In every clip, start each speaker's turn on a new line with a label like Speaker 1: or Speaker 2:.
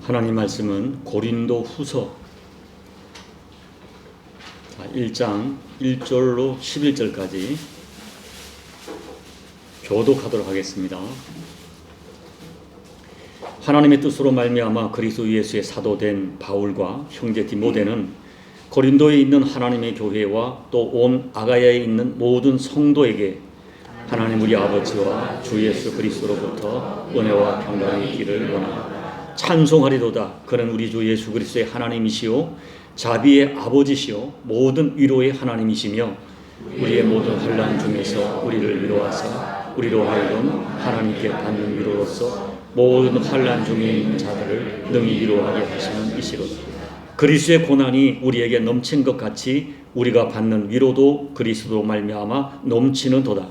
Speaker 1: 하나님 말씀은 고린도 후서 1장 1절로 11절까지 교독하도록 하겠습니다. 하나님의 뜻으로 말미암아 그리스도 예수의 사도된 바울과 형제 디모데는 고린도에 있는 하나님의 교회와 또 온 아가야에 있는 모든 성도에게 하나님 우리 아버지와 주 예수 그리스도로부터 은혜와 평강이 있기를 원하노라. 찬송하리도다. 그는 우리 주 예수 그리스도의 하나님이시요 자비의 아버지시요 모든 위로의 하나님이시며 우리의 모든 환난 중에서 우리를 위로하사 우리로 하여금 하나님께 받는 위로로서 모든 환난 중에 있는 자들을 능히 위로하게 하시는 이시로다. 그리스도의 고난이 우리에게 넘친 것 같이 우리가 받는 위로도 그리스도로 말미암아 넘치는 도다.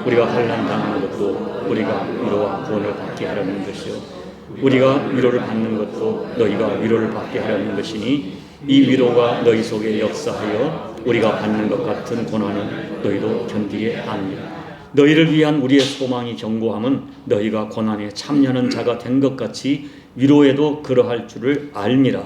Speaker 1: 우리가 환난 당하는 것도 우리가 위로와 구원을 받게 하려는 것이요 우리가 위로를 받는 것도 너희가 위로를 받게 하려는 것이니 이 위로가 너희 속에 역사하여 우리가 받는 것 같은 고난을 너희도 견디게 하느니라. 너희를 위한 우리의 소망이 견고함은 너희가 고난에 참여하는 자가 된 것 같이 위로에도 그러할 줄을 알미라.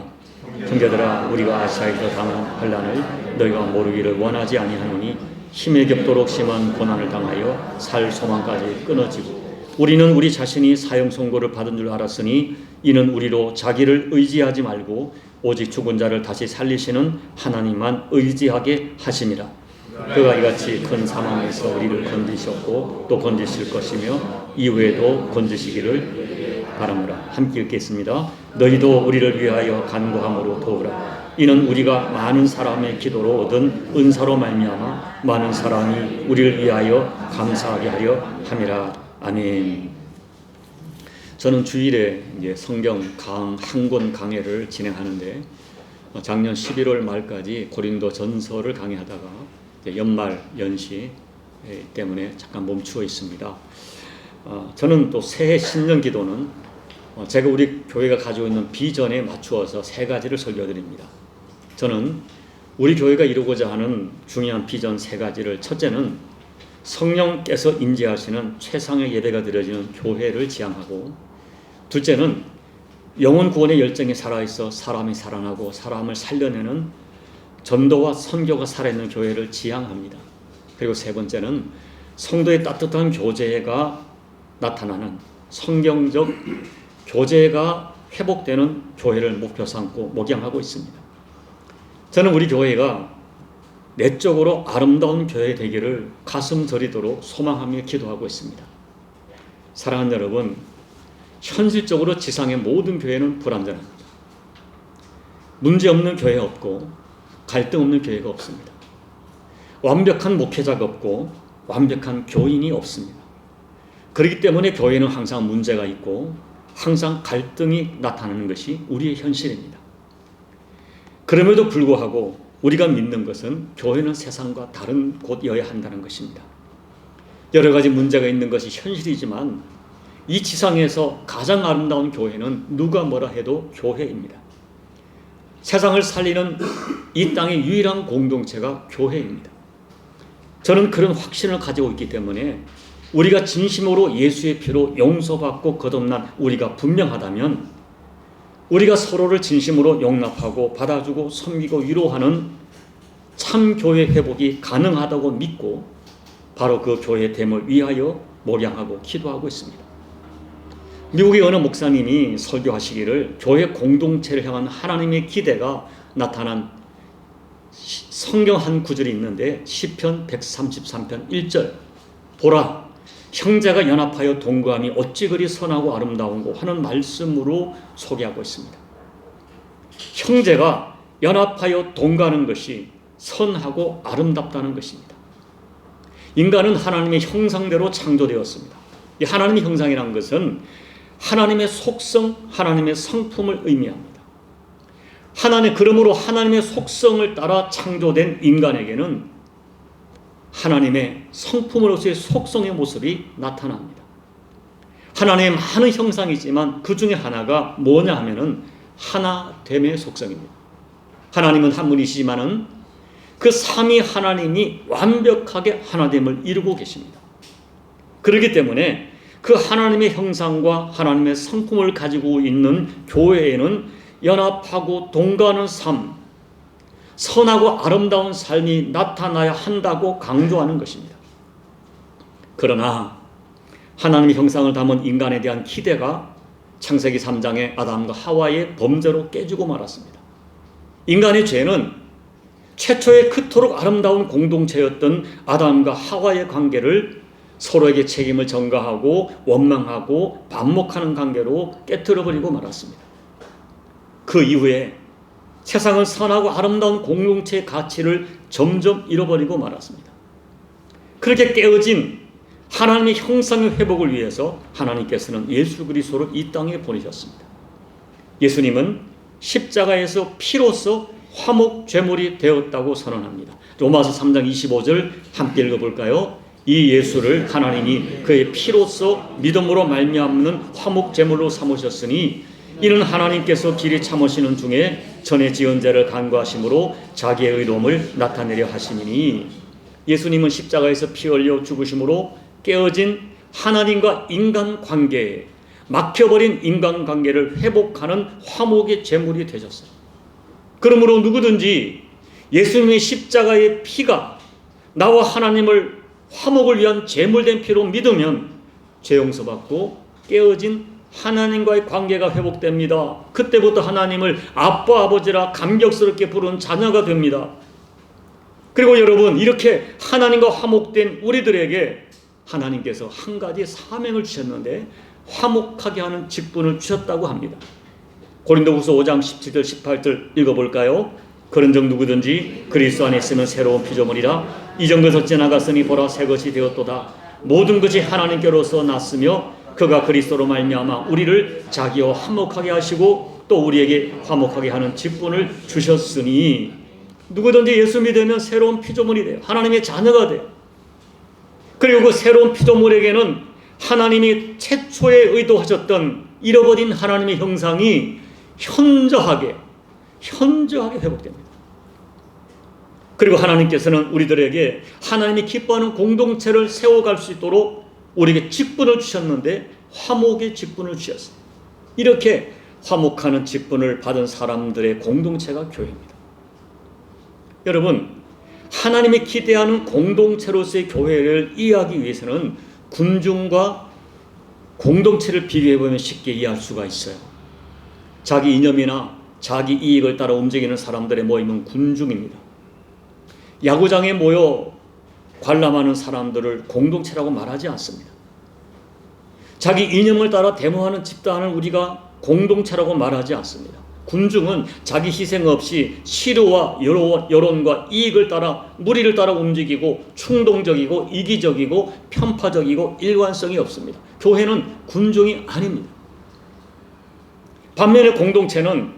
Speaker 1: 형제들아, 우리가 아시아에서 당한 환난을 너희가 모르기를 원하지 아니하노니 힘에 겹도록 심한 고난을 당하여 살 소망까지 끊어지고 우리는 우리 자신이 사형 선고를 받은 줄 알았으니 이는 우리로 자기를 의지하지 말고 오직 죽은 자를 다시 살리시는 하나님만 의지하게 하심이라. 그가 이같이 큰 사망에서 우리를 건지셨고 또 건지실 것이며 이후에도 건지시기를 바라노라. 함께 읽겠습니다. 너희도 우리를 위하여 간구함으로 도우라. 이는 우리가 많은 사람의 기도로 얻은 은사로 말미암아 많은 사람이 우리를 위하여 감사하게 하려 함이라. 아멘. 저는 주일에 성경 한 권 강해를 진행하는데 작년 11월 말까지 고린도 전서를 강의하다가 연말 연시 때문에 잠깐 멈추어 있습니다. 저는 또 새해 신년 기도는 제가 우리 교회가 가지고 있는 비전에 맞추어서 세 가지를 설교드립니다. 저는 우리 교회가 이루고자 하는 중요한 비전 세 가지를, 첫째는 성령께서 임재하시는 최상의 예배가 드려지는 교회를 지향하고, 둘째는 영혼 구원의 열정이 살아있어 사람이 살아나고 사람을 살려내는 전도와 선교가 살아있는 교회를 지향합니다. 그리고 세 번째는 성도의 따뜻한 교제가 나타나는 성경적 교제가 회복되는 교회를 목표 삼고 목양하고 있습니다. 저는 우리 교회가 내적으로 아름다운 교회 되기를 가슴 저리도록 소망하며 기도하고 있습니다. 사랑하는 여러분, 현실적으로 지상의 모든 교회는 불완전합니다. 문제없는 교회 없고 갈등 없는 교회가 없습니다. 완벽한 목회자가 없고 완벽한 교인이 없습니다. 그렇기 때문에 교회는 항상 문제가 있고 항상 갈등이 나타나는 것이 우리의 현실입니다. 그럼에도 불구하고 우리가 믿는 것은 교회는 세상과 다른 곳이어야 한다는 것입니다. 여러 가지 문제가 있는 것이 현실이지만 이 지상에서 가장 아름다운 교회는 누가 뭐라 해도 교회입니다. 세상을 살리는 이 땅의 유일한 공동체가 교회입니다. 저는 그런 확신을 가지고 있기 때문에 우리가 진심으로 예수의 피로 용서받고 거듭난 우리가 분명하다면 우리가 서로를 진심으로 용납하고 받아주고 섬기고 위로하는 참 교회 회복이 가능하다고 믿고 바로 그 교회 됨을 위하여 목양하고 기도하고 있습니다. 미국의 어느 목사님이 설교하시기를 교회 공동체를 향한 하나님의 기대가 나타난 성경 한 구절이 있는데 시편 133편 1절 보라 형제가 연합하여 동거함이 어찌 그리 선하고 아름다운고 하는 말씀으로 소개하고 있습니다. 형제가 연합하여 동거하는 것이 선하고 아름답다는 것입니다. 인간은 하나님의 형상대로 창조되었습니다. 이 하나님의 형상이라는 것은 하나님의 속성, 하나님의 성품을 의미합니다. 그러므로 하나님의 속성을 따라 창조된 인간에게는 하나님의 성품으로서의 속성의 모습이 나타납니다. 하나님의 많은 형상이지만 그 중에 하나가 뭐냐 하면은 하나됨의 속성입니다. 하나님은 한 분이시지만은 그 삼위 하나님이 완벽하게 하나됨을 이루고 계십니다. 그렇기 때문에 그 하나님의 형상과 하나님의 성품을 가지고 있는 교회에는 연합하고 동거하는 삶, 선하고 아름다운 삶이 나타나야 한다고 강조하는 것입니다. 그러나 하나님의 형상을 담은 인간에 대한 기대가 창세기 3장의 아담과 하와의 범죄로 깨지고 말았습니다. 인간의 죄는 최초의 그토록 아름다운 공동체였던 아담과 하와의 관계를 서로에게 책임을 전가하고 원망하고 반목하는 관계로 깨트려버리고 말았습니다. 그 이후에 세상은 선하고 아름다운 공동체의 가치를 점점 잃어버리고 말았습니다. 그렇게 깨어진 하나님의 형상의 회복을 위해서 하나님께서는 예수 그리스도를 이 땅에 보내셨습니다. 예수님은 십자가에서 피로써 화목 제물이 되었다고 선언합니다. 로마서 3장 25절 함께 읽어볼까요? 이 예수를 하나님이 그의 피로써 믿음으로 말미암는 화목 제물로 삼으셨으니 이는 하나님께서 길이 참으시는 중에 전에 지은 죄를 간구하심으로 자기의 의로움을 나타내려 하심이니, 예수님은 십자가에서 피 흘려 죽으심으로 깨어진 하나님과 인간 관계에, 막혀버린 인간관계를 회복하는 화목의 제물이 되셨어요. 그러므로 누구든지 예수님의 십자가의 피가 나와 하나님을 화목을 위한 제물된 피로 믿으면 죄 용서받고 깨어진 하나님과의 관계가 회복됩니다. 그때부터 하나님을 아빠 아버지라 감격스럽게 부르는 자녀가 됩니다. 그리고 여러분, 이렇게 하나님과 화목된 우리들에게 하나님께서 한 가지 사명을 주셨는데 화목하게 하는 직분을 주셨다고 합니다. 고린도후서 5장 17절 18절 읽어볼까요? 그런즉 누구든지 그리스도 안에 있으면 새로운 피조물이라 이전 것은 지나갔으니 보라 새 것이 되었도다. 모든 것이 하나님께로서 났으며 그가 그리스도로 말미암아 우리를 자기와 화목하게 하시고 또 우리에게 화목하게 하는 직분을 주셨으니, 누구든지 예수 믿으면 새로운 피조물이 돼요. 하나님의 자녀가 돼요. 그리고 그 새로운 피조물에게는 하나님이 최초에 의도하셨던 잃어버린 하나님의 형상이 현저하게 회복됩니다. 그리고 하나님께서는 우리들에게 하나님이 기뻐하는 공동체를 세워갈 수 있도록 우리에게 직분을 주셨는데 화목의 직분을 주셨어요. 이렇게 화목하는 직분을 받은 사람들의 공동체가 교회입니다. 여러분, 하나님이 기대하는 공동체로서의 교회를 이해하기 위해서는 군중과 공동체를 비교해보면 쉽게 이해할 수가 있어요. 자기 이념이나 자기 이익을 따라 움직이는 사람들의 모임은 군중입니다. 야구장에 모여 관람하는 사람들을 공동체라고 말하지 않습니다. 자기 이념을 따라 데모하는 집단을 우리가 공동체라고 말하지 않습니다. 군중은 자기 희생 없이 시류와 여론과 이익을 따라, 무리를 따라 움직이고 충동적이고 이기적이고 편파적이고 일관성이 없습니다. 교회는 군중이 아닙니다. 반면에 공동체는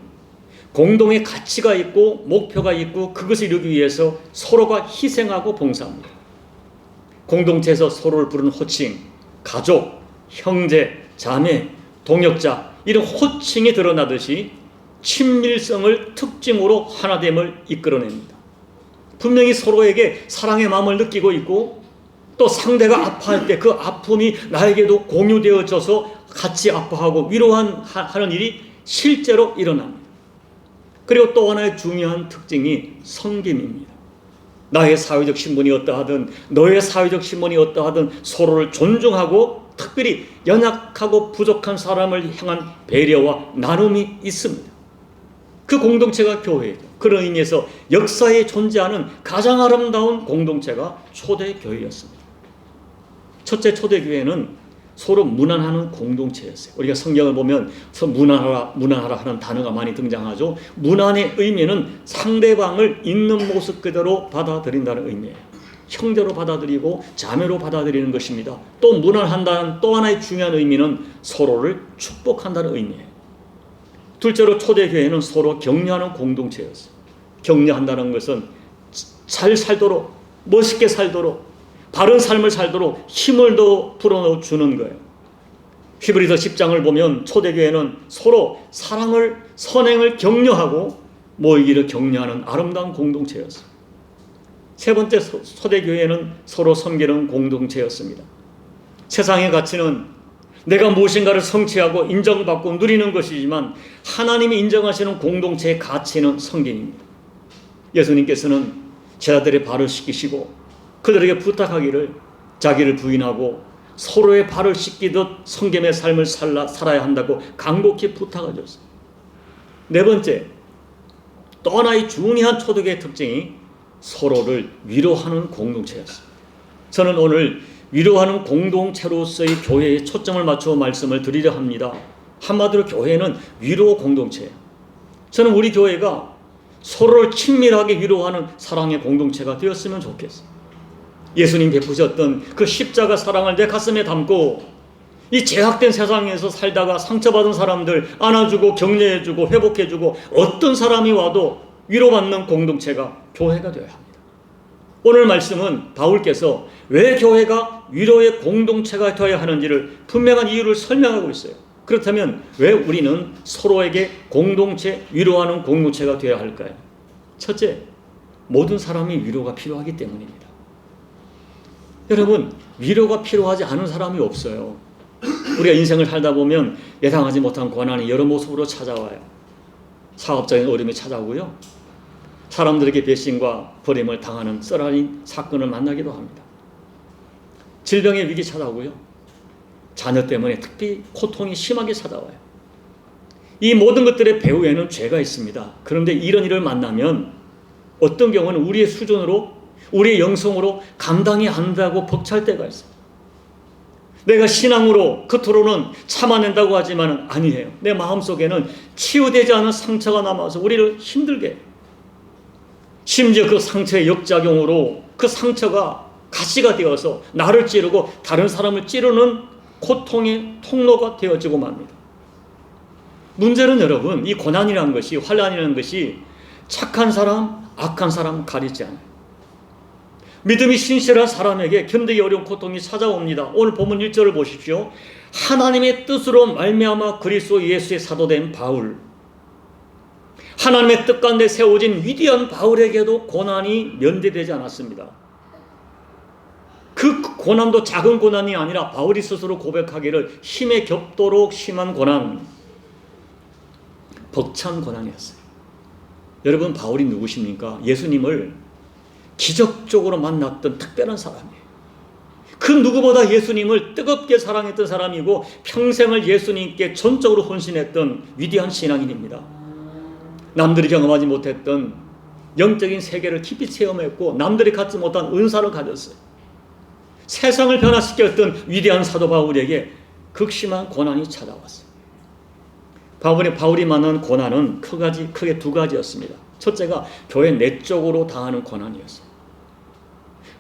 Speaker 1: 공동의 가치가 있고 목표가 있고 그것을 이루기 위해서 서로가 희생하고 봉사합니다. 공동체에서 서로를 부르는 호칭, 가족, 형제, 자매, 동역자, 이런 호칭이 드러나듯이 친밀성을 특징으로 하나됨을 이끌어냅니다. 분명히 서로에게 사랑의 마음을 느끼고 있고 또 상대가 아파할 때 그 아픔이 나에게도 공유되어져서 같이 아파하고 위로하는 일이 실제로 일어납니다. 그리고 또 하나의 중요한 특징이 섬김입니다. 나의 사회적 신분이 어떠하든 너의 사회적 신분이 어떠하든 서로를 존중하고 특별히 연약하고 부족한 사람을 향한 배려와 나눔이 있습니다. 그 공동체가 교회예요. 그런 의미에서 역사에 존재하는 가장 아름다운 공동체가 초대교회였습니다. 첫째 초대교회는 서로 문안하는 공동체였어요. 우리가 성경을 보면 문안하라 하는 단어가 많이 등장하죠. 문안의 의미는 상대방을 있는 모습 그대로 받아들인다는 의미예요. 형제로 받아들이고 자매로 받아들이는 것입니다. 또 문안한다는 또 하나의 중요한 의미는 서로를 축복한다는 의미예요. 둘째로 초대교회는 서로 격려하는 공동체였어요. 격려한다는 것은 잘 살도록, 멋있게 살도록, 바른 삶을 살도록 힘을 더 불어넣어주는 거예요. 히브리서 10장을 보면 초대교회는 서로 사랑을, 선행을 격려하고 모이기를 격려하는 아름다운 공동체였어요. 세 번째 초대교회는 서로 섬기는 공동체였습니다. 세상의 가치는 내가 무엇인가를 성취하고 인정받고 누리는 것이지만 하나님이 인정하시는 공동체의 가치는 성경입니다. 예수님께서는 제자들의 발을 씻기시고 그들에게 부탁하기를 자기를 부인하고 서로의 발을 씻기듯 성gem의 삶을 살아야 한다고 간곡히 부탁하셨어요. 네 번째, 또 하나의 중요한 초대교회의 특징이 서로를 위로하는 공동체였습니다. 저는 오늘 위로하는 공동체로서의 교회에 초점을 맞추어 말씀을 드리려 합니다. 한마디로 교회는 위로 공동체예요. 저는 우리 교회가 서로를 친밀하게 위로하는 사랑의 공동체가 되었으면 좋겠어요. 예수님 베푸셨던 그 십자가 사랑을 내 가슴에 담고 이 제약된 세상에서 살다가 상처받은 사람들 안아주고 격려해주고 회복해주고 어떤 사람이 와도 위로받는 공동체가 교회가 되어야 합니다. 오늘 말씀은 바울께서 왜 교회가 위로의 공동체가 되어야 하는지를 분명한 이유를 설명하고 있어요. 그렇다면 왜 우리는 서로에게 공동체, 위로하는 공동체가 되어야 할까요? 첫째, 모든 사람이 위로가 필요하기 때문입니다. 여러분, 위로가 필요하지 않은 사람이 없어요. 우리가 인생을 살다 보면 예상하지 못한 고난이 여러 모습으로 찾아와요. 사업적인 어려움이 찾아오고요. 사람들에게 배신과 버림을 당하는 썰어진 사건을 만나기도 합니다. 질병의 위기 찾아오고요. 자녀 때문에 특히 고통이 심하게 찾아와요. 이 모든 것들의 배후에는 죄가 있습니다. 그런데 이런 일을 만나면 어떤 경우는 우리의 수준으로, 우리의 영성으로 감당이 안 된다고 벅찰 때가 있어요. 내가 신앙으로 겉으로는 참아낸다고 하지만 아니에요. 내 마음속에는 치유되지 않은 상처가 남아서 우리를 힘들게 해요. 심지어 그 상처의 역작용으로 그 상처가 가시가 되어서 나를 찌르고 다른 사람을 찌르는 고통의 통로가 되어지고 맙니다. 문제는 여러분, 이 고난이라는 것이, 환난이라는 것이 착한 사람, 악한 사람 가리지 않아요. 믿음이 신실한 사람에게 견디기 어려운 고통이 찾아옵니다. 오늘 본문 1절을 보십시오. 하나님의 뜻으로 말미암아 그리스도 예수의 사도된 바울, 하나님의 뜻 가운데 세워진 위대한 바울에게도 고난이 면대되지 않았습니다. 그 고난도 작은 고난이 아니라 바울이 스스로 고백하기를 힘에 겹도록 심한 고난, 벅찬 고난이었어요. 여러분, 바울이 누구십니까? 예수님을 기적적으로 만났던 특별한 사람이에요. 그 누구보다 예수님을 뜨겁게 사랑했던 사람이고 평생을 예수님께 전적으로 헌신했던 위대한 신앙인입니다. 남들이 경험하지 못했던 영적인 세계를 깊이 체험했고 남들이 갖지 못한 은사를 가졌어요. 세상을 변화시켰던 위대한 사도 바울에게 극심한 고난이 찾아왔어요. 바울이 만난 고난은 크게 두 가지였습니다. 첫째가 교회 내적으로 당하는 고난이었어요.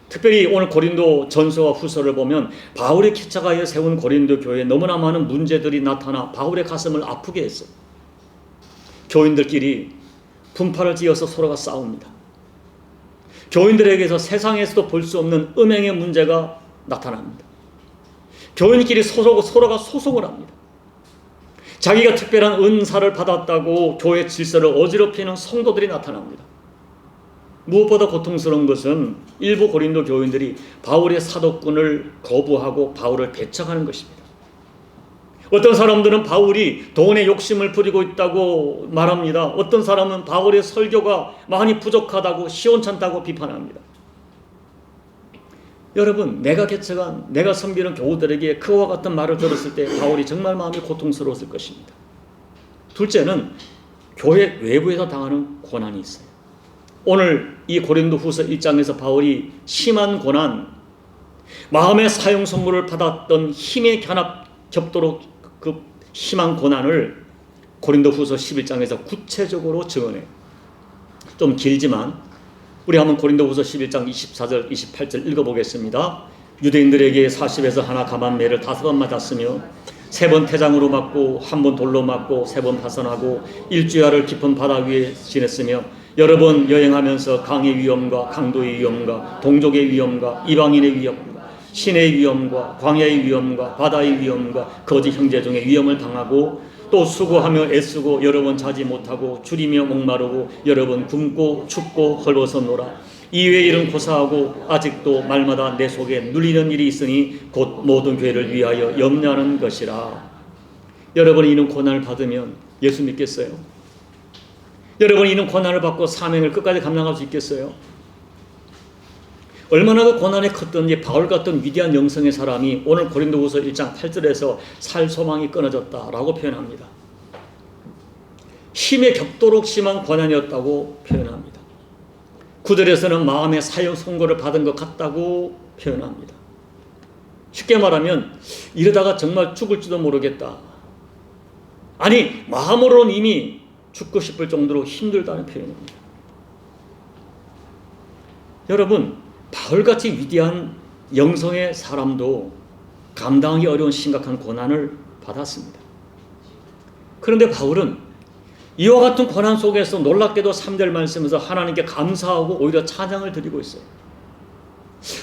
Speaker 1: 특별히 오늘 고린도 전서와 후서를 보면 바울의 기차가에 세운 고린도 교회에 너무나 많은 문제들이 나타나 바울의 가슴을 아프게 했어요. 교인들끼리 분파를 지어서 서로가 싸웁니다. 교인들에게서 세상에서도 볼 수 없는 음행의 문제가 나타납니다. 교인끼리 서로가 소송을 합니다. 자기가 특별한 은사를 받았다고 교회 질서를 어지럽히는 성도들이 나타납니다. 무엇보다 고통스러운 것은 일부 고린도 교인들이 바울의 사도권을 거부하고 바울을 배척하는 것입니다. 어떤 사람들은 바울이 돈에 욕심을 부리고 있다고 말합니다. 어떤 사람은 바울의 설교가 많이 부족하다고 시원찮다고 비판합니다. 여러분, 내가 개척한, 내가 섬기는 교우들에게 그와 같은 말을 들었을 때 바울이 정말 마음이 고통스러웠을 것입니다. 둘째는 교회 외부에서 당하는 고난이 있어요. 오늘 이 고린도 후서 1장에서 바울이 심한 고난, 마음의 사형 선물을 받았던 힘의 겹도록 그 심한 고난을 고린도 후서 11장에서 구체적으로 증언해요. 좀 길지만 우리 한번 고린도 후서 11장 24절 28절 읽어보겠습니다. 유대인들에게 40에서 하나 감한 매를 5번 맞았으며 3번 태장으로 맞고 1번 돌로 맞고 3번 파선하고 일주야를 깊은 바다 위에 지냈으며 여러 번 여행하면서 강의 위험과 강도의 위험과 동족의 위험과 이방인의 위험과 신의 위험과 광야의 위험과 바다의 위험과 거짓 형제 중에 위험을 당하고 또 수고하며 애쓰고 여러 번 자지 못하고 줄이며 목마르고 여러 번 굶고 춥고 헐벗었노라. 이외의 일은 고사하고 아직도 말마다 내 속에 눌리는 일이 있으니 곧 모든 교회를 위하여 염려하는 것이라. 여러분이 이런 고난을 받으면 예수 믿겠어요? 여러분이 이런 고난을 받고 사명을 끝까지 감당할 수 있겠어요? 얼마나 그 고난이 컸던지 바울 같은 위대한 영성의 사람이 오늘 고린도후서 1장 8절에서 살 소망이 끊어졌다라고 표현합니다. 힘에 격도록 심한 고난이었다고 표현합니다. 구절에서는 마음의 사형 선고를 받은 것 같다고 표현합니다. 쉽게 말하면 이러다가 정말 죽을지도 모르겠다. 아니, 마음으로는 이미 죽고 싶을 정도로 힘들다는 표현입니다. 여러분, 바울같이 위대한 영성의 사람도 감당하기 어려운 심각한 고난을 받았습니다. 그런데 바울은 이와 같은 고난 속에서 놀랍게도 3절 말씀에서 하나님께 감사하고 오히려 찬양을 드리고 있어요.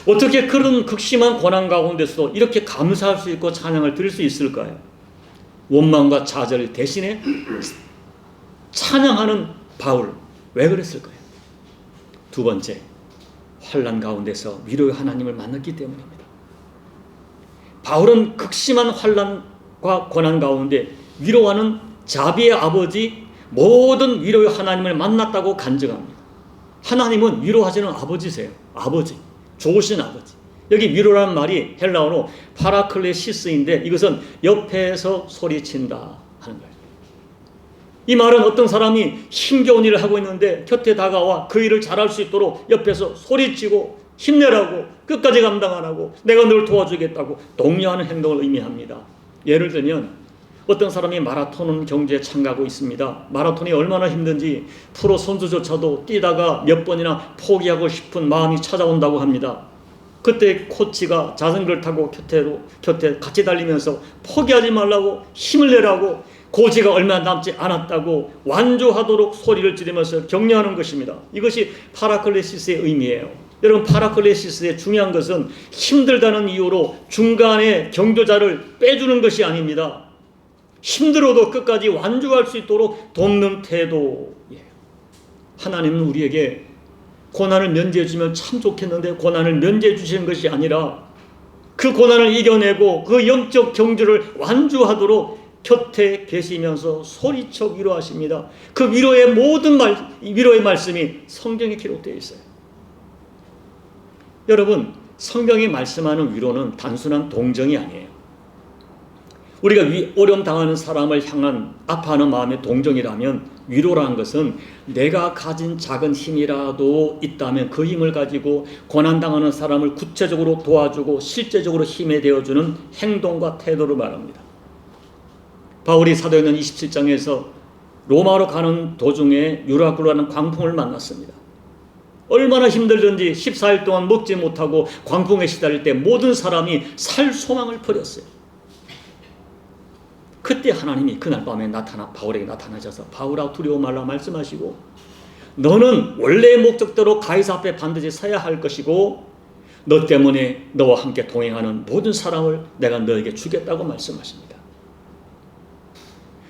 Speaker 1: 어떻게 그런 극심한 고난 가운데서도 이렇게 감사할 수 있고 찬양을 드릴 수 있을까요? 원망과 좌절 대신에 찬양하는 바울, 왜 그랬을까요? 두 번째, 환난 가운데서 위로의 하나님을 만났기 때문입니다. 바울은 극심한 환난과 고난 가운데 위로하는 자비의 아버지, 모든 위로의 하나님을 만났다고 간증합니다. 하나님은 위로하시는 아버지세요. 아버지, 좋으신 아버지. 여기 위로라는 말이 헬라어로 파라클레시스인데 이것은 옆에서 소리친다 하는 거예요. 이 말은 어떤 사람이 힘겨운 일을 하고 있는데 곁에 다가와 그 일을 잘할 수 있도록 옆에서 소리치고 힘내라고, 끝까지 감당하라고, 내가 널 도와주겠다고 독려하는 행동을 의미합니다. 예를 들면 어떤 사람이 마라톤 경주에 참가하고 있습니다. 마라톤이 얼마나 힘든지 프로 선수조차도 뛰다가 몇 번이나 포기하고 싶은 마음이 찾아온다고 합니다. 그때 코치가 자전거를 타고 곁에 같이 달리면서 포기하지 말라고, 힘을 내라고, 고지가 얼마 남지 않았다고 완주하도록 소리를 지르면서 격려하는 것입니다. 이것이 파라클레시스의 의미예요. 여러분, 파라클레시스의 중요한 것은 힘들다는 이유로 중간에 경주자를 빼주는 것이 아닙니다. 힘들어도 끝까지 완주할 수 있도록 돕는 태도예요. 하나님은 우리에게 고난을 면제해 주면 참 좋겠는데 고난을 면제해 주시는 것이 아니라 그 고난을 이겨내고 그 영적 경주를 완주하도록 곁에 계시면서 소리쳐 위로하십니다. 그 위로의 모든 위로의 말씀이 성경에 기록되어 있어요. 여러분, 성경이 말씀하는 위로는 단순한 동정이 아니에요. 우리가 어려움 당하는 사람을 향한 아파하는 마음의 동정이라면 위로라는 것은 내가 가진 작은 힘이라도 있다면 그 힘을 가지고 고난당하는 사람을 구체적으로 도와주고 실제적으로 힘이 되어주는 행동과 태도를 말합니다. 바울이 사도행전 27장에서 로마로 가는 도중에 유라굴라는 광풍을 만났습니다. 얼마나 힘들든지 14일 동안 먹지 못하고 광풍에 시달릴 때 모든 사람이 살 소망을 버렸어요. 그때 하나님이 그날 밤에 바울에게 나타나셔서 바울아 두려워 말라 말씀하시고 너는 원래의 목적대로 가이사 앞에 반드시 서야 할 것이고 너 때문에 너와 함께 동행하는 모든 사람을 내가 너에게 주겠다고 말씀하십니다.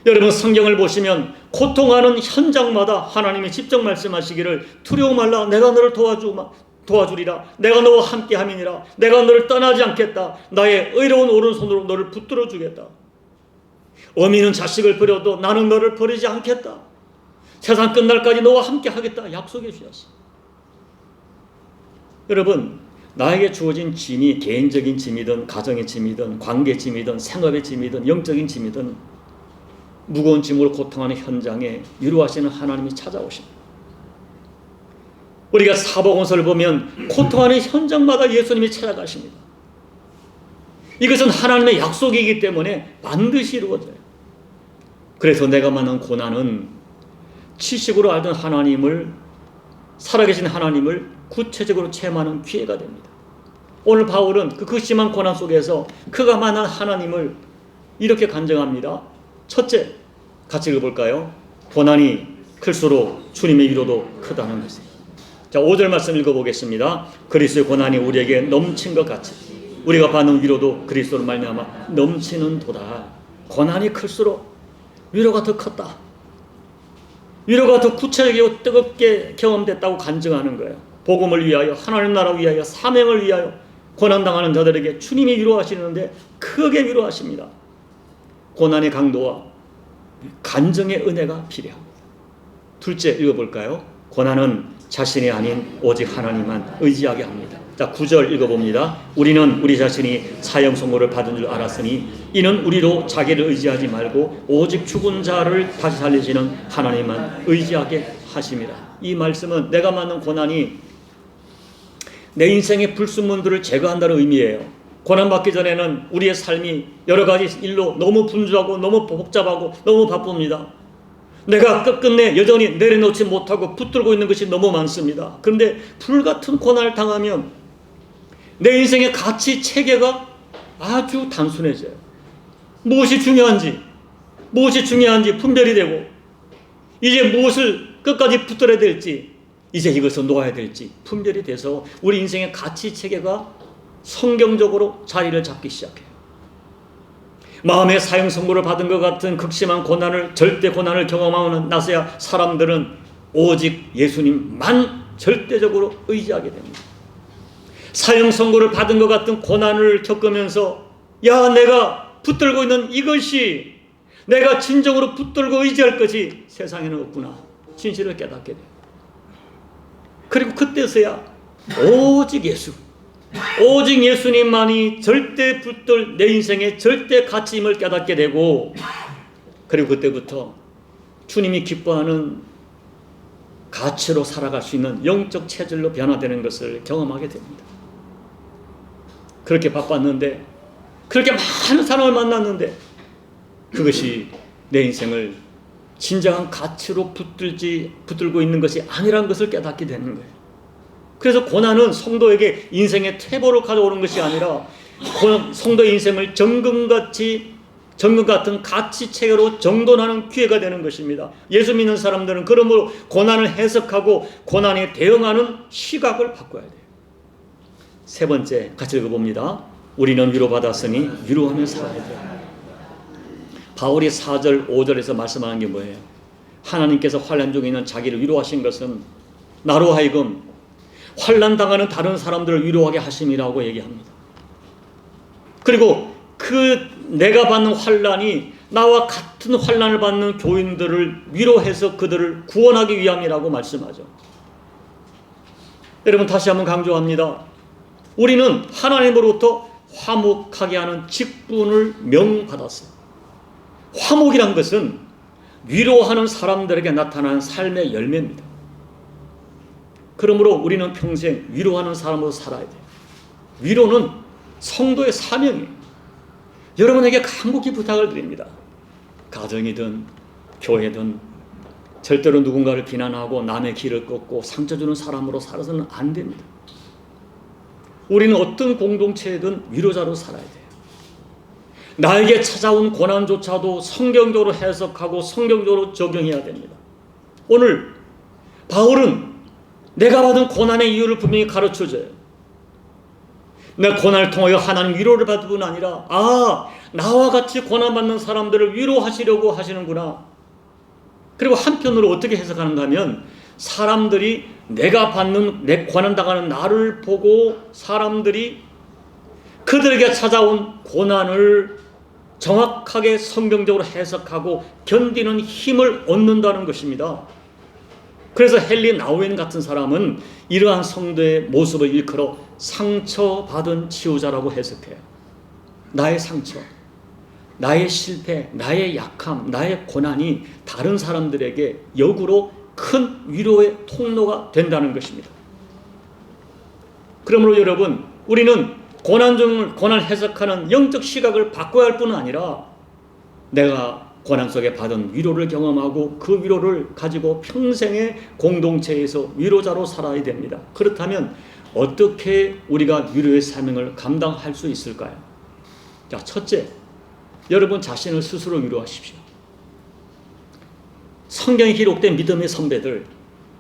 Speaker 1: 여러분, 성경을 보시면 고통하는 현장마다 하나님이 직접 말씀하시기를 두려워 말라 내가 너를 도와주리라 내가 너와 함께 함이니라 내가 너를 떠나지 않겠다 나의 의로운 오른손으로 너를 붙들어 주겠다 어미는 자식을 버려도 나는 너를 버리지 않겠다 세상 끝날까지 너와 함께 하겠다 약속해 주셨어. 여러분, 나에게 주어진 짐이 개인적인 짐이든 가정의 짐이든 관계 짐이든 생업의 짐이든 영적인 짐이든 무거운 짐으로 고통하는 현장에 위로하시는 하나님이 찾아오십니다. 우리가 사복음서를 보면 고통하는 현장마다 예수님이 찾아가십니다. 이것은 하나님의 약속이기 때문에 반드시 이루어져요. 그래서 내가 만난 고난은 지식으로 알던 하나님을, 살아계신 하나님을 구체적으로 체험하는 기회가 됩니다. 오늘 바울은 그 극심한 고난 속에서 그가 만난 하나님을 이렇게 간증합니다. 첫째, 같이 읽어볼까요? 고난이 클수록 주님의 위로도 크다는 것이에요. 자, 5절 말씀 읽어보겠습니다. 그리스도의 고난이 우리에게 넘친 것 같이 우리가 받는 위로도 그리스도로 말미암아 넘치는 도다. 고난이 클수록 위로가 더 컸다. 위로가 더 구체적이고 뜨겁게 경험됐다고 간증하는 거예요. 복음을 위하여, 하나님 나라 위하여, 사명을 위하여 고난당하는 자들에게 주님이 위로하시는데 크게 위로하십니다. 고난의 강도와 간정의 은혜가 필요합니다. 둘째 읽어볼까요? 고난은 자신이 아닌 오직 하나님만 의지하게 합니다. 자, 9절 읽어봅니다. 우리는 우리 자신이 사형 선고를 받은 줄 알았으니 이는 우리로 자기를 의지하지 말고 오직 죽은 자를 다시 살리시는 하나님만 의지하게 하심이라. 이 말씀은 내가 맞는 고난이 내 인생의 불순물들을 제거한다는 의미예요. 고난받기 전에는 우리의 삶이 여러 가지 일로 너무 분주하고 너무 복잡하고 너무 바쁩니다. 내가 끝끝내 여전히 내려놓지 못하고 붙들고 있는 것이 너무 많습니다. 그런데 불같은 고난을 당하면 내 인생의 가치 체계가 아주 단순해져요. 무엇이 중요한지 분별이 되고 이제 무엇을 끝까지 붙들어야 될지 이제 이것을 놓아야 될지 분별이 돼서 우리 인생의 가치 체계가 성경적으로 자리를 잡기 시작해요. 마음의 사형 선고를 받은 것 같은 극심한 고난을, 절대 고난을 경험하는 나서야 사람들은 오직 예수님만 절대적으로 의지하게 됩니다. 사형 선고를 받은 것 같은 고난을 겪으면서 내가 붙들고 있는 이것이 내가 진정으로 붙들고 의지할 것이 세상에는 없구나 진실을 깨닫게 돼요. 그리고 그때서야 오직 예수님만이 절대 붙들 내 인생의 절대 가치임을 깨닫게 되고, 그리고 그때부터 주님이 기뻐하는 가치로 살아갈 수 있는 영적 체질로 변화되는 것을 경험하게 됩니다. 그렇게 바빴는데, 그렇게 많은 사람을 만났는데 그것이 내 인생을 진정한 가치로 붙들고 있는 것이 아니라는 것을 깨닫게 되는 거예요. 그래서 고난은 성도에게 인생의 퇴보를 가져오는 것이 아니라 성도의 인생을 정금 같은 가치 체계로 정돈하는 기회가 되는 것입니다. 예수 믿는 사람들은 그러므로 고난을 해석하고 고난에 대응하는 시각을 바꿔야 돼요. 세 번째 같이 읽어봅니다. 우리는 위로받았으니 위로하며 살아야 돼요. 바울이 4절 5절에서 말씀하는 게 뭐예요? 하나님께서 환난 중에 있는 자기를 위로하신 것은 나로 하여금 환난 당하는 다른 사람들을 위로하게 하심이라고 얘기합니다. 그리고 내가 받는 환난이 나와 같은 환난을 받는 교인들을 위로해서 그들을 구원하기 위함이라고 말씀하죠. 여러분 다시 한번 강조합니다. 우리는 하나님으로부터 화목하게 하는 직분을 명받았어요. 화목이란 것은 위로하는 사람들에게 나타나는 삶의 열매입니다. 그러므로 우리는 평생 위로하는 사람으로 살아야 돼요. 위로는 성도의 사명이에요. 여러분에게 간곡히 부탁을 드립니다. 가정이든 교회든 절대로 누군가를 비난하고 남의 길을 꺾고 상처 주는 사람으로 살아서는 안 됩니다. 우리는 어떤 공동체이든 위로자로 살아야 돼요. 나에게 찾아온 고난조차도 성경적으로 해석하고 성경적으로 적용해야 됩니다. 오늘 바울은 내가 받은 고난의 이유를 분명히 가르쳐줘요. 내 고난을 통하여 하나님 위로를 받을 뿐 아니라 나와 같이 고난받는 사람들을 위로하시려고 하시는구나. 그리고 한편으로 어떻게 해석하는가 하면 사람들이 내가 받는 내 고난당하는 나를 보고 사람들이 그들에게 찾아온 고난을 정확하게 성경적으로 해석하고 견디는 힘을 얻는다는 것입니다. 그래서 헨리 나우엔 같은 사람은 이러한 성도의 모습을 일컬어 상처받은 치유자라고 해석해요. 나의 상처, 나의 실패, 나의 약함, 나의 고난이 다른 사람들에게 역으로 큰 위로의 통로가 된다는 것입니다. 그러므로 여러분, 우리는 고난 해석하는 영적 시각을 바꿔야 할 뿐만 아니라 내가 고난 속에 받은 위로를 경험하고 그 위로를 가지고 평생의 공동체에서 위로자로 살아야 됩니다. 그렇다면 어떻게 우리가 위로의 사명을 감당할 수 있을까요? 자, 첫째, 여러분 자신을 스스로 위로하십시오. 성경에 기록된 믿음의 선배들,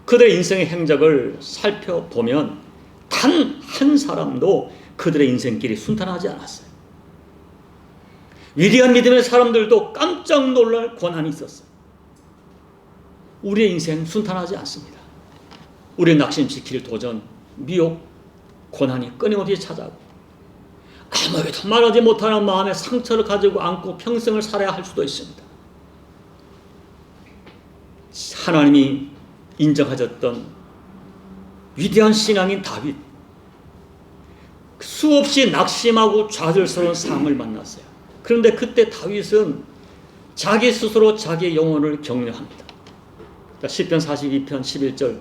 Speaker 1: 그들의 인생의 행적을 살펴보면 단 한 사람도 그들의 인생길이 순탄하지 않았어요. 위대한 믿음의 사람들도 깜짝 놀랄 고난이 있었어요. 우리의 인생 순탄하지 않습니다. 우리의 낙심시킬 도전, 미혹, 고난이 끊임없이 찾아오고 아무에게도 말하지 못하는 마음의 상처를 가지고 안고 평생을 살아야 할 수도 있습니다. 하나님이 인정하셨던 위대한 신앙인 다윗, 수없이 낙심하고 좌절스러운 삶을 만났어요. 그런데 그때 다윗은 자기 스스로 자기의 영혼을 격려합니다. 시편 42편 11절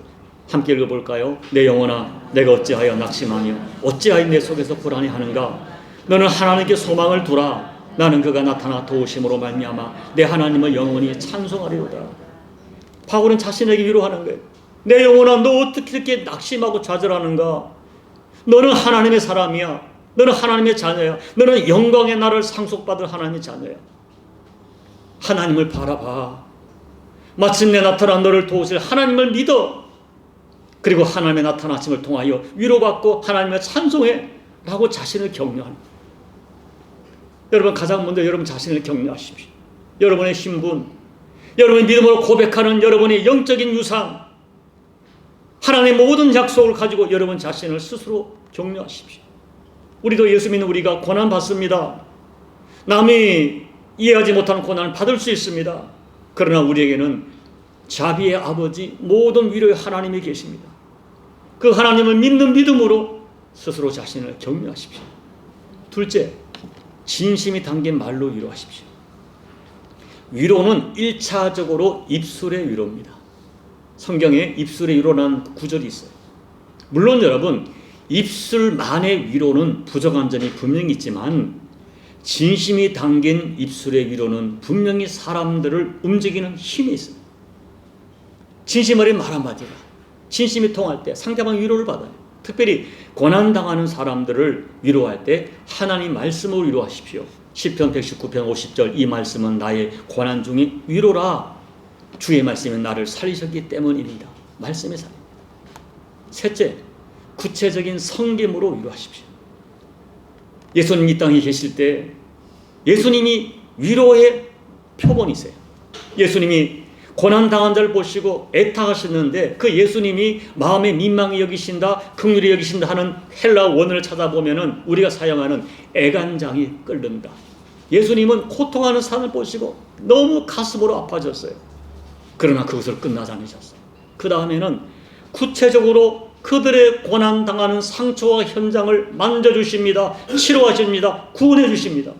Speaker 1: 함께 읽어볼까요? 내 영혼아 내가 어찌하여 낙심하며 어찌하여 내 속에서 불안해하는가? 너는 하나님께 소망을 두라. 나는 그가 나타나 도우심으로 말미암아 내 하나님을 영원히 찬송하리로다. 바울은 자신에게 위로하는 거예요. 내 영혼아 너 어떻게 이렇게 낙심하고 좌절하는가? 너는 하나님의 사람이야. 너는 하나님의 자녀야. 너는 영광의 나를 상속받을 하나님의 자녀야. 하나님을 바라봐. 마침내 나타난 너를 도우실 하나님을 믿어. 그리고 하나님의 나타나심을 통하여 위로받고 하나님을 찬송해 라고 자신을 격려하는 거예요. 여러분 가장 먼저 여러분 자신을 격려하십시오. 여러분의 신분, 여러분의 믿음으로 고백하는 여러분의 영적인 유산, 하나님의 모든 약속을 가지고 여러분 자신을 스스로 격려하십시오. 우리도 예수 믿는 우리가 고난 받습니다. 남이 이해하지 못하는 고난을 받을 수 있습니다. 그러나 우리에게는 자비의 아버지, 모든 위로의 하나님이 계십니다. 그 하나님을 믿는 믿음으로 스스로 자신을 격려하십시오. 둘째, 진심이 담긴 말로 위로하십시오. 위로는 1차적으로 입술의 위로입니다. 성경에 입술의 위로라는 구절이 있어요. 물론 여러분 입술만의 위로는 부족한 점이 분명히 있지만 진심이 담긴 입술의 위로는 분명히 사람들을 움직이는 힘이 있습니다. 진심 어린 말 한마디가 진심이 통할 때 상대방 위로를 받아요. 특별히 고난당하는 사람들을 위로할 때 하나님 말씀으로 위로하십시오. 시편 119편 50절 이 말씀은 나의 고난 중에 위로라. 주의 말씀이 나를 살리셨기 때문입니다. 말씀의 살림. 셋째, 구체적인 섬김으로 위로하십시오. 예수님 이 땅에 계실 때 예수님이 위로의 표본이세요. 예수님이 고난당한 자를 보시고 애타하셨는데 그 예수님이 마음에 민망히 여기신다, 긍휼히 여기신다 하는 헬라 원어를 찾아보면은 우리가 사용하는 애간장이 끓는다. 예수님은 고통하는 사람을 보시고 너무 가슴으로 아파졌어요. 그러나 그것을 끝나지 않으셨어요. 그 다음에는 구체적으로 그들의 고난당하는 상처와 현장을 만져주십니다. 치료하십니다. 구원해 주십니다.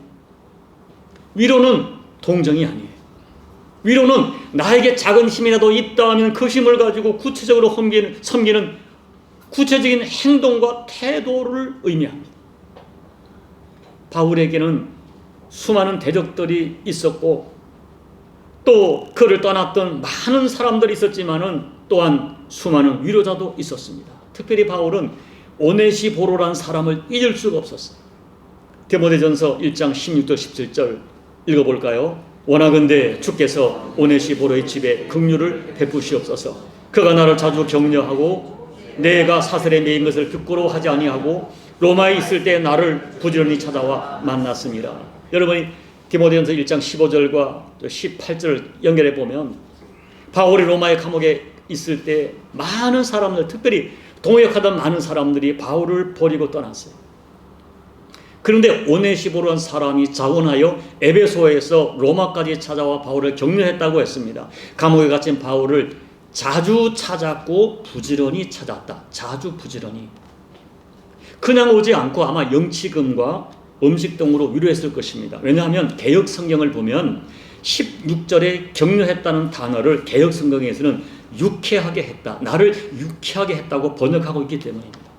Speaker 1: 위로는 동정이 아니에요. 위로는 나에게 작은 힘이라도 있다 하면 그 힘을 가지고 구체적으로 섬기는 구체적인 행동과 태도를 의미합니다. 바울에게는 수많은 대적들이 있었고 또 그를 떠났던 많은 사람들이 있었지만은 또한 수많은 위로자도 있었습니다. 특별히 바울은 오네시보로라는 사람을 잊을 수가 없었어요. 디모데전서 1장 16절 17절 읽어볼까요? 원하건대 주께서 오네시보로의 집에 긍휼을 베푸시옵소서. 그가 나를 자주 격려하고 내가 사슬에 매인 것을 부끄러워하지 아니하고 로마에 있을 때 나를 부지런히 찾아와 만났습니다. 여러분이 디모데전서 1장 15절과 18절을 연결해 보면 바울이 로마의 감옥에 있을 때 많은 사람들, 특별히 동역하던 많은 사람들이 바울을 버리고 떠났어요. 그런데 오네시보로라는 사람이 자원하여 에베소에서 로마까지 찾아와 바울을 격려했다고 했습니다. 감옥에 갇힌 바울을 자주 찾았고 부지런히 찾았다. 자주 부지런히. 그냥 오지 않고 아마 영치금과 음식 등으로 위로했을 것입니다. 왜냐하면 개역 성경을 보면 16절에 격려했다는 단어를 개역 성경에서는 유쾌하게 했다. 나를 유쾌하게 했다고 번역하고 있기 때문입니다.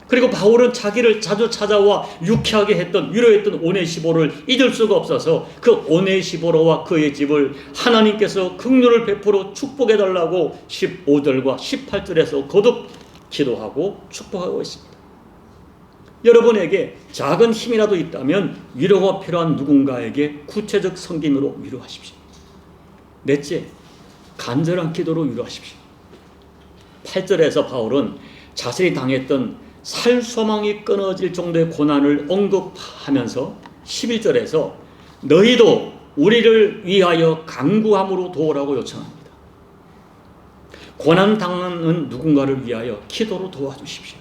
Speaker 1: 그리고 바울은 자기를 자주 찾아와 유쾌하게 했던 위로했던 오네시보를 잊을 수가 없어서 그 오네시보로와 그의 집을 하나님께서 긍휼을 베풀어 축복해달라고 15절과 18절에서 거듭 기도하고 축복하고 있습니다. 여러분에게 작은 힘이라도 있다면 위로가 필요한 누군가에게 구체적 섬김으로 위로하십시오. 넷째, 간절한 기도로 위로하십시오. 8절에서 바울은 자신이 당했던 살 소망이 끊어질 정도의 고난을 언급하면서 11절에서 너희도 우리를 위하여 간구함으로 도우라고 요청합니다. 고난당하는 누군가를 위하여 기도로 도와주십시오.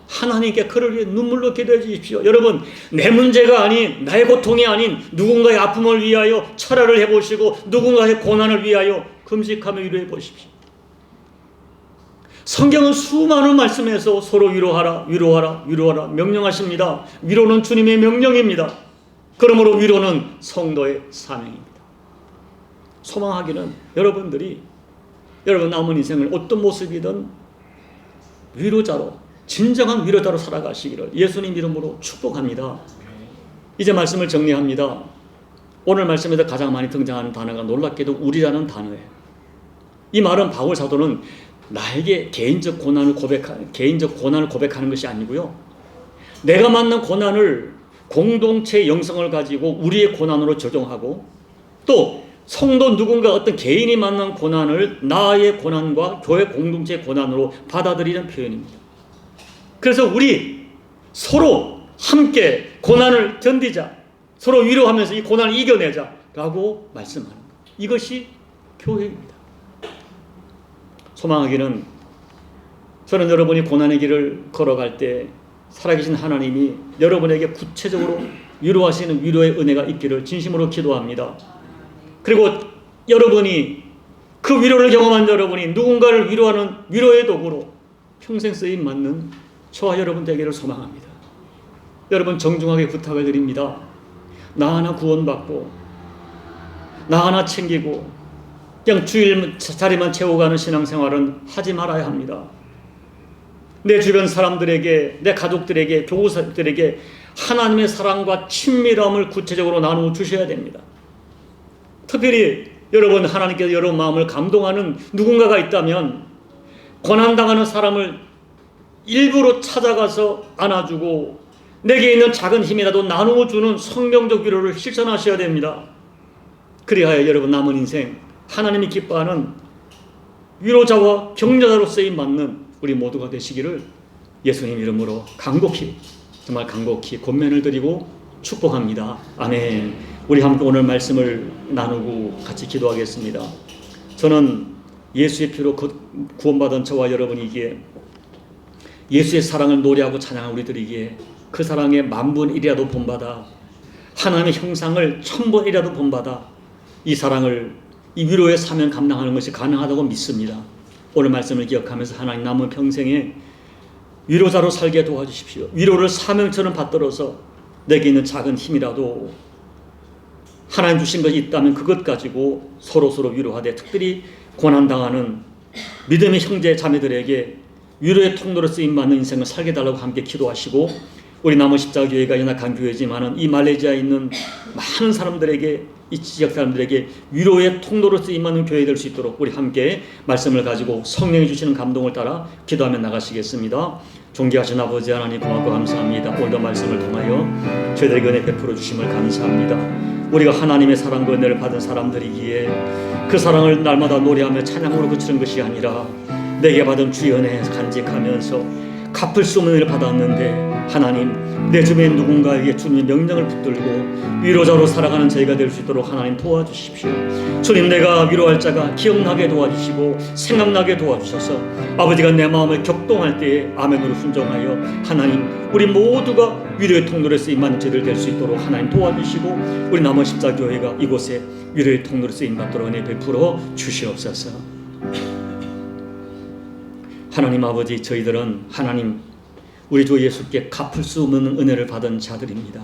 Speaker 1: 하나님께 그를 위해 눈물로 기도해 주십시오. 여러분, 내 문제가 아닌, 나의 고통이 아닌 누군가의 아픔을 위하여 철회를 해보시고 누군가의 고난을 위하여 금식하며 위로해 보십시오. 성경은 수많은 말씀에서 서로 위로하라, 위로하라, 위로하라 명령하십니다. 위로는 주님의 명령입니다. 그러므로 위로는 성도의 사명입니다. 소망하기는 여러분들이 여러분 남은 인생을 어떤 모습이든 위로자로, 진정한 위로자로 살아가시기를 예수님 이름으로 축복합니다. 이제 말씀을 정리합니다. 오늘 말씀에서 가장 많이 등장하는 단어가 놀랍게도 우리라는 단어예요. 이 말은 바울 사도는 나에게 개인적 고난을 고백하는 것이 아니고요, 내가 만난 고난을 공동체의 영성을 가지고 우리의 고난으로 적용하고, 또 성도 누군가 어떤 개인이 만난 고난을 나의 고난과 교회 공동체의 고난으로 받아들이는 표현입니다. 그래서 우리 서로 함께 고난을 견디자, 서로 위로하면서 이 고난을 이겨내자 라고 말씀하는 것, 이것이 교회입니다. 소망하기는 저는 여러분이 고난의 길을 걸어갈 때 살아계신 하나님이 여러분에게 구체적으로 위로하시는 위로의 은혜가 있기를 진심으로 기도합니다. 그리고 여러분이 그 위로를 경험한 여러분이 누군가를 위로하는 위로의 도구로 평생 쓰임 맞는 저와 여러분 되기를 소망합니다. 여러분, 정중하게 부탁을 드립니다. 나 하나 구원받고 나 하나 챙기고 그냥 주일 자리만 채워가는 신앙생활은 하지 말아야 합니다. 내 주변 사람들에게, 내 가족들에게, 교우들에게 하나님의 사랑과 친밀함을 구체적으로 나누어 주셔야 됩니다. 특별히 여러분, 하나님께서 여러분 마음을 감동하는 누군가가 있다면 고난당하는 사람을 일부러 찾아가서 안아주고 내게 있는 작은 힘이라도 나누어 주는 성경적 위로를 실천하셔야 됩니다. 그리하여 여러분 남은 인생 하나님이 기뻐하는 위로자와 격려자로 쓰임 받는 우리 모두가 되시기를 예수님 이름으로 간곡히, 정말 간곡히 권면을 드리고 축복합니다. 아멘. 우리 함께 오늘 말씀을 나누고 같이 기도하겠습니다. 저는 예수의 피로 구원받은 저와 여러분이기에, 예수의 사랑을 노래하고 찬양한 우리들이기에 그 사랑의 10,000분이라도 본받아, 하나님의 형상을 1000번이라도 본받아 이 사랑을, 이 위로의 사명 감당하는 것이 가능하다고 믿습니다. 오늘 말씀을 기억하면서 하나님 남은 평생에 위로자로 살게 도와주십시오. 위로를 사명처럼 받들어서 내게 있는 작은 힘이라도 하나님 주신 것이 있다면 그것 가지고 서로 위로하되, 특별히 고난당하는 믿음의 형제 자매들에게 위로의 통로로 쓰임받는 인생을 살게 달라고 함께 기도하시고, 우리 남은 십자가교회가 연약한 교회지만 이 말레이시아에 있는 많은 사람들에게, 이 지역 사람들에게 위로의 통로로 쓰임받는 교회 될 수 있도록 우리 함께 말씀을 가지고 성령이 주시는 감동을 따라 기도하며 나가시겠습니다. 존귀하신 아버지 하나님, 고맙고 감사합니다. 오늘도 말씀을 통하여 저희들에게 은혜 베풀어 주심을 감사합니다. 우리가 하나님의 사랑과 은혜를 받은 사람들이기에 그 사랑을 날마다 노래하며 찬양으로 그치는 것이 아니라 내게 받은 주의 은혜에 간직하면서 갚을 수 없는 은혜를 받았는데, 하나님 내 주변에 누군가에게 주님의 명령을 붙들고 위로자로 살아가는 저희가 될 수 있도록 하나님 도와주십시오. 주님, 내가 위로할 자가 기억나게 도와주시고 생각나게 도와주셔서 아버지가 내 마음을 격동할 때에 아멘으로 순종하여 하나님 우리 모두가 위로의 통로로 쓰임받는 저희들 될 수 있도록 하나님 도와주시고, 우리 남은 십자교회가 이곳에 위로의 통로로 쓰임받도록 은혜 베풀어 주시옵소서. 하나님 아버지, 저희들은 하나님 우리 주 예수께 갚을 수 없는 은혜를 받은 자들입니다.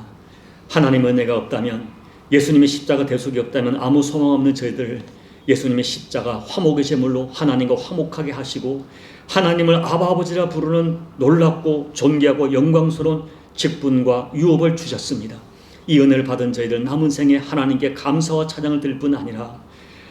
Speaker 1: 하나님의 은혜가 없다면, 예수님의 십자가 대속이 없다면 아무 소망 없는 저희들, 예수님의 십자가 화목의 제물로 하나님과 화목하게 하시고 하나님을 아버지라 부르는 놀랍고 존귀하고 영광스러운 직분과 유업을 주셨습니다. 이 은혜를 받은 저희들 남은 생에 하나님께 감사와 찬양을 드릴 뿐 아니라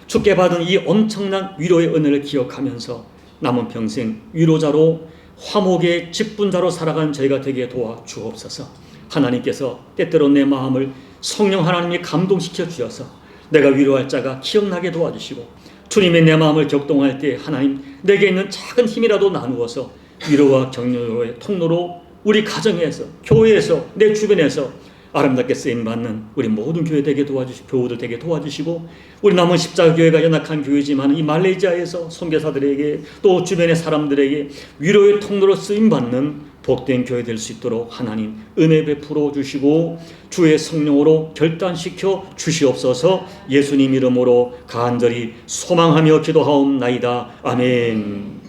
Speaker 1: 주께 받은 이 엄청난 위로의 은혜를 기억하면서 남은 평생 위로자로 화목의 직분자로 살아가는 저희가 되게 도와주옵소서. 하나님께서 때때로 내 마음을 성령 하나님이 감동시켜 주셔서 내가 위로할 자가 기억나게 도와주시고, 주님의 내 마음을 격동할 때 하나님 내게 있는 작은 힘이라도 나누어서 위로와 격려의 통로로 우리 가정에서, 교회에서, 내 주변에서 아름답게 쓰임받는 우리 모든 교회 되게 도와주시고 교우들 되게 도와주시고 우리 남은 십자교회가 연약한 교회지만 이 말레이시아에서 선교사들에게 또 주변의 사람들에게 위로의 통로로 쓰임받는 복된 교회 될 수 있도록 하나님 은혜 베풀어 주시고 주의 성령으로 결단시켜 주시옵소서. 예수님 이름으로 간절히 소망하며 기도하옵나이다. 아멘.